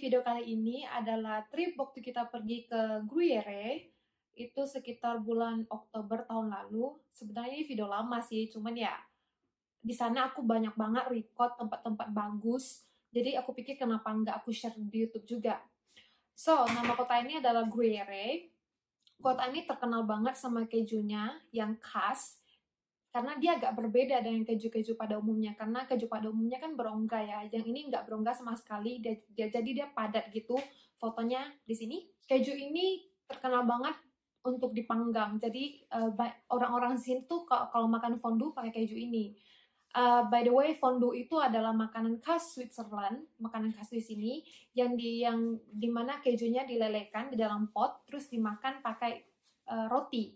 video kali ini adalah trip waktu kita pergi ke Gruyere. Itu sekitar bulan Oktober tahun lalu. Sebenarnya ini video lama sih, cuman ya di sana aku banyak banget record tempat-tempat bagus. Jadi aku pikir kenapa nggak aku share di YouTube juga. So, nama kota ini adalah Gruyere. Kota ini terkenal banget sama kejunya yang khas. Karena dia agak berbeda dengan keju-keju pada umumnya. Karena keju pada umumnya kan berongga ya. Yang ini nggak berongga sama sekali. Jadi dia padat gitu. Fotonya di sini. Keju ini terkenal banget untuk dipanggang. Jadi orang-orang sini tuh kalau makan fondue pakai keju ini. By the way, fondue itu adalah makanan khas Switzerland, makanan khas di sini, yang dimana kejunya dilelehkan di dalam pot, terus dimakan pakai roti.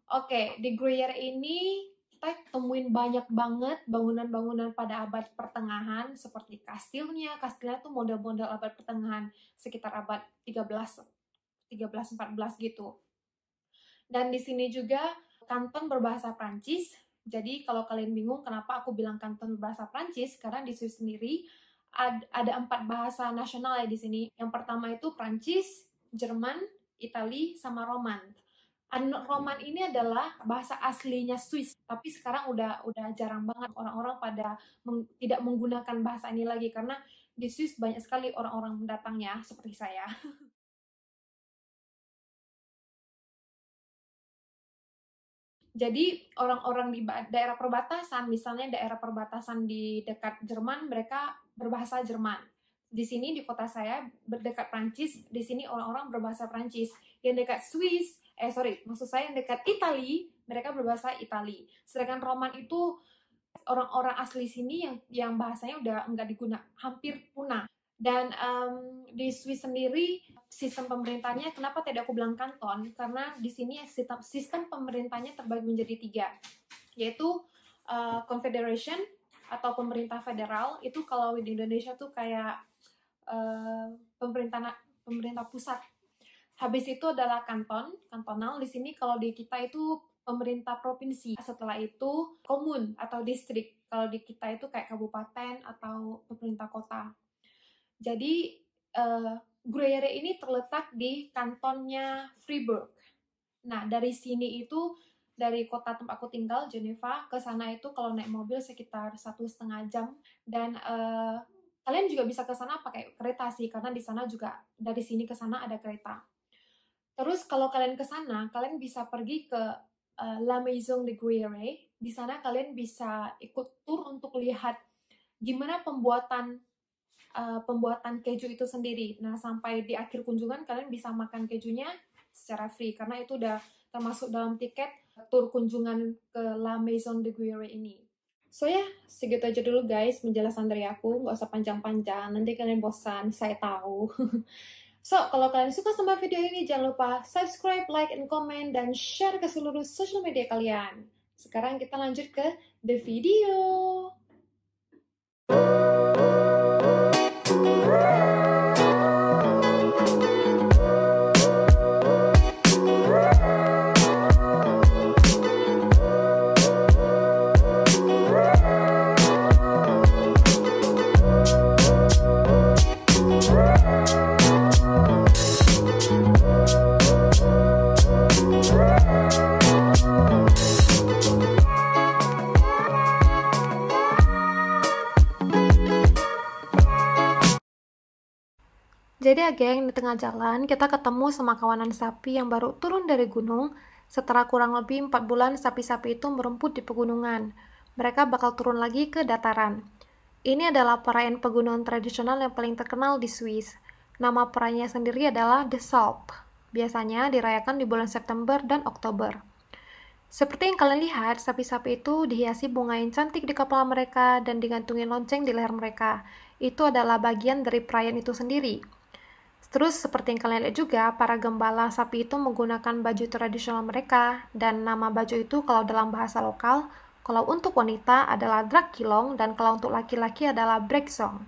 Oke, di Gruyere ini kita temuin banyak banget bangunan-bangunan pada abad pertengahan seperti kastilnya tuh model-model abad pertengahan sekitar abad 13, 14 gitu. Dan di sini juga kanton berbahasa Prancis. Jadi kalau kalian bingung kenapa aku bilang kanton berbahasa Prancis, karena di Swiss sendiri ada 4 bahasa nasional ya di sini. Yang pertama itu Prancis, Jerman, Itali, sama Roman. Roman ini adalah bahasa aslinya Swiss, tapi sekarang udah jarang banget orang-orang pada tidak menggunakan bahasa ini lagi karena di Swiss banyak sekali orang-orang mendatangnya seperti saya. Jadi orang-orang di daerah perbatasan, misalnya daerah perbatasan di dekat Jerman, mereka berbahasa Jerman. Di sini di kota saya berdekat Prancis, di sini orang-orang berbahasa Prancis. Yang dekat Swiss, maksud saya yang dekat Itali, mereka berbahasa Itali. Sedangkan Roman itu orang-orang asli sini yang bahasanya udah nggak digunakan, hampir punah. Dan di Swiss sendiri sistem pemerintahnya, kenapa tadi aku bilang kanton? Karena di sini sistem pemerintahnya terbagi menjadi 3, yaitu Confederation atau pemerintah federal. Itu kalau di Indonesia tuh kayak pemerintah pusat. Habis itu adalah kantonal. Di sini kalau di kita itu pemerintah provinsi. Setelah itu komun atau distrik. Kalau di kita itu kayak kabupaten atau pemerintah kota. Jadi Gruyere ini terletak di kantonnya Fribourg. Nah, dari sini itu dari kota tempat aku tinggal, Geneva, ke sana itu kalau naik mobil sekitar 1,5 jam. Dan kalian juga bisa ke sana pakai kereta sih, karena di sana juga dari sini ke sana ada kereta. Terus kalau kalian ke sana, kalian bisa pergi ke La Maison de Gruyere. Di sana kalian bisa ikut tur untuk lihat gimana pembuatan keju itu sendiri. Nah, sampai di akhir kunjungan kalian bisa makan kejunya secara free, karena itu udah termasuk dalam tiket tur kunjungan ke La Maison de Gruyere ini. So ya, segitu aja dulu guys penjelasan dari aku. Nggak usah panjang-panjang, nanti kalian bosan, saya tahu. So, kalau kalian suka sama video ini, jangan lupa subscribe, like, and comment, dan share ke seluruh social media kalian. Sekarang kita lanjut ke the video. Jadi geng, di tengah jalan kita ketemu sama kawanan sapi yang baru turun dari gunung. Setelah kurang lebih 4 bulan sapi-sapi itu merumput di pegunungan. Mereka bakal turun lagi ke dataran. Ini adalah perayaan pegunungan tradisional yang paling terkenal di Swiss. Nama perayaannya sendiri adalah The Salp. Biasanya dirayakan di bulan September dan Oktober. Seperti yang kalian lihat, sapi-sapi itu dihiasi bunga yang cantik di kepala mereka dan digantungin lonceng di leher mereka. Itu adalah bagian dari perayaan itu sendiri. Terus seperti yang kalian lihat juga, para gembala sapi itu menggunakan baju tradisional mereka, dan nama baju itu kalau dalam bahasa lokal, kalau untuk wanita adalah drakilong, dan kalau untuk laki-laki adalah breksong.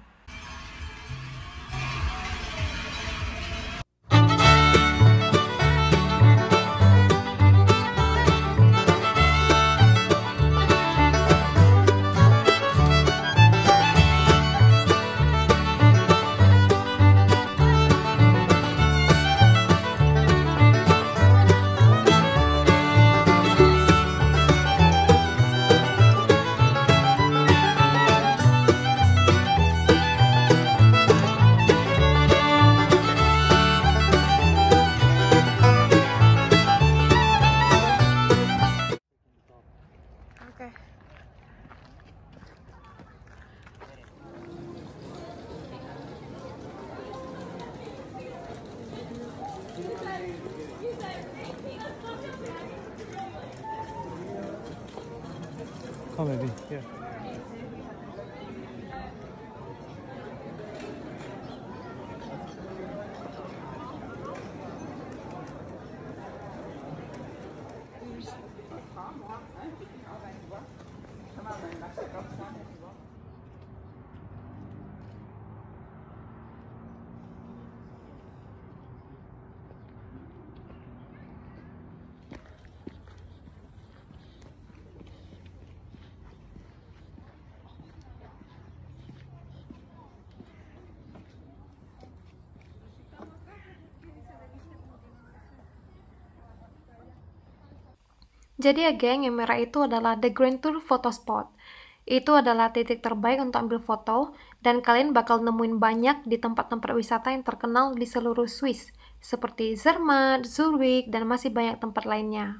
Oke. Oh, maybe, yeah. Jadi ya geng, yang merah itu adalah The Grand Tour Photo Spot. Itu adalah titik terbaik untuk ambil foto, dan kalian bakal nemuin banyak di tempat-tempat wisata yang terkenal di seluruh Swiss, seperti Zermatt, Zurich, dan masih banyak tempat lainnya.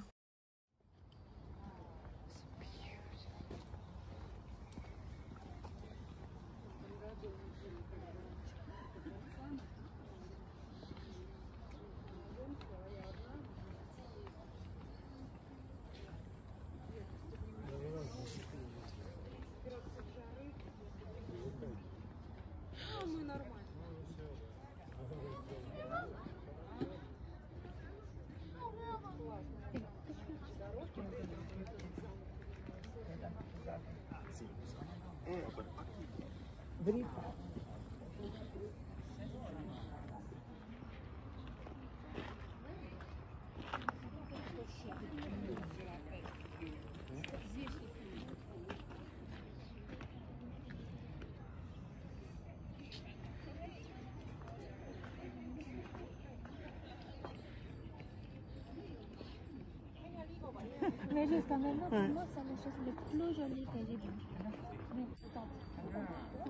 Mais jusqu'à maintenant, pour moi, c'est la chose la plus jolie que j'ai vue.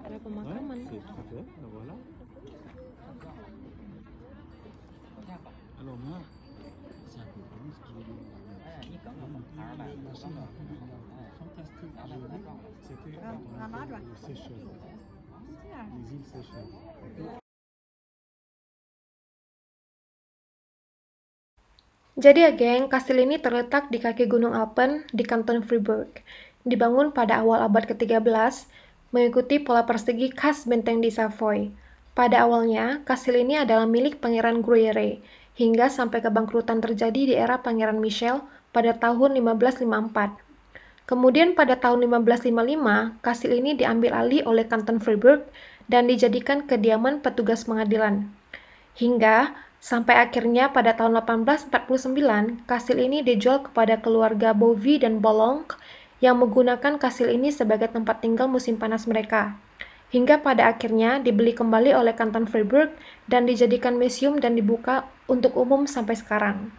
Ada pemakaman. C'est super, voilà. Alors moi, c'est un peu plus ce que fantastique. C'était les Seychelles. Les îles Seychelles. Jadi ya geng, kastil ini terletak di kaki Gunung Alpen di kanton Fribourg. Dibangun pada awal abad ke-13, mengikuti pola persegi khas benteng di Savoy. Pada awalnya, kastil ini adalah milik Pangeran Gruyere, hingga sampai kebangkrutan terjadi di era Pangeran Michel pada tahun 1554. Kemudian pada tahun 1555, kastil ini diambil alih oleh kanton Fribourg dan dijadikan kediaman petugas pengadilan. Hingga sampai akhirnya pada tahun 1849, kastil ini dijual kepada keluarga Bovy dan Boulogne yang menggunakan kastil ini sebagai tempat tinggal musim panas mereka. Hingga pada akhirnya dibeli kembali oleh kanton Fribourg dan dijadikan museum dan dibuka untuk umum sampai sekarang.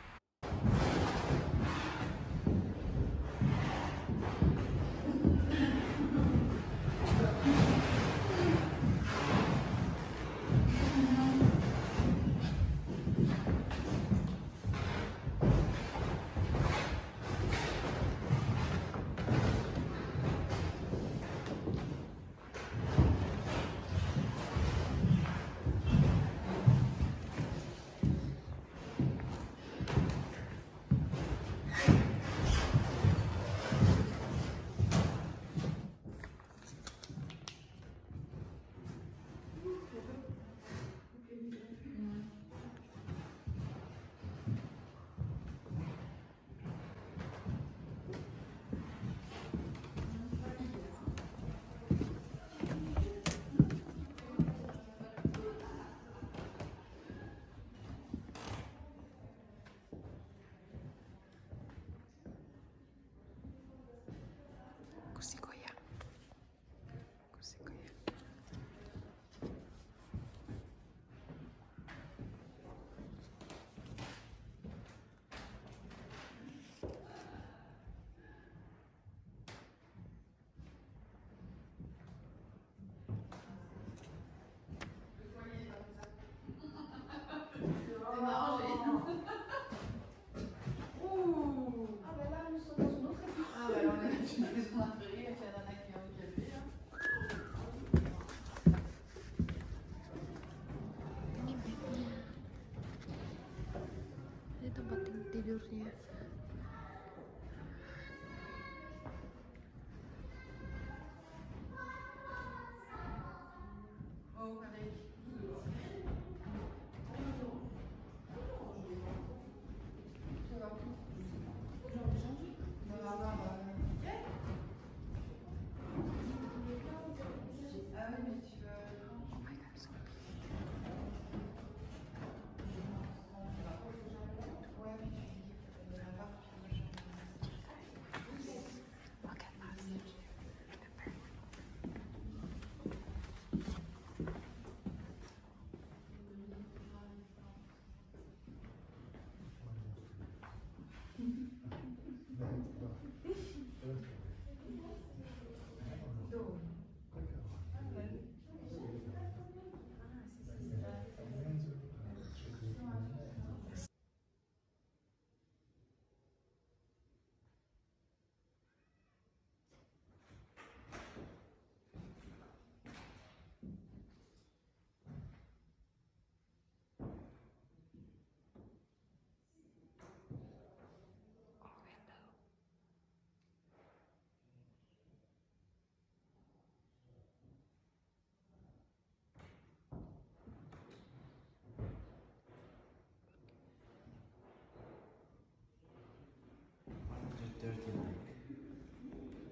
Ini bednya. Ini tempat tidurnya.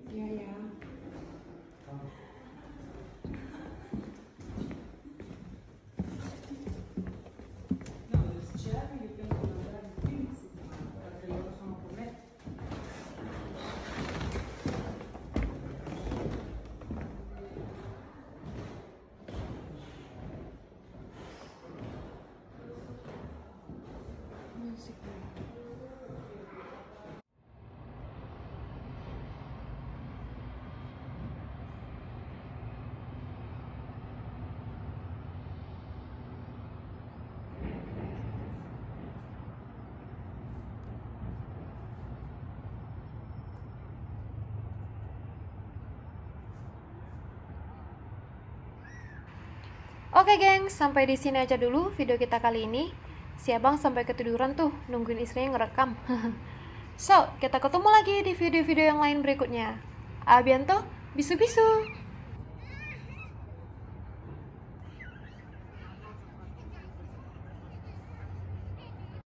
Iya ya. Oke geng, sampai di sini aja dulu video kita kali ini. Si abang sampai ketiduran tuh nungguin istrinya ngerekam. So, kita ketemu lagi di video-video yang lain berikutnya. Abianto, bisu-bisu.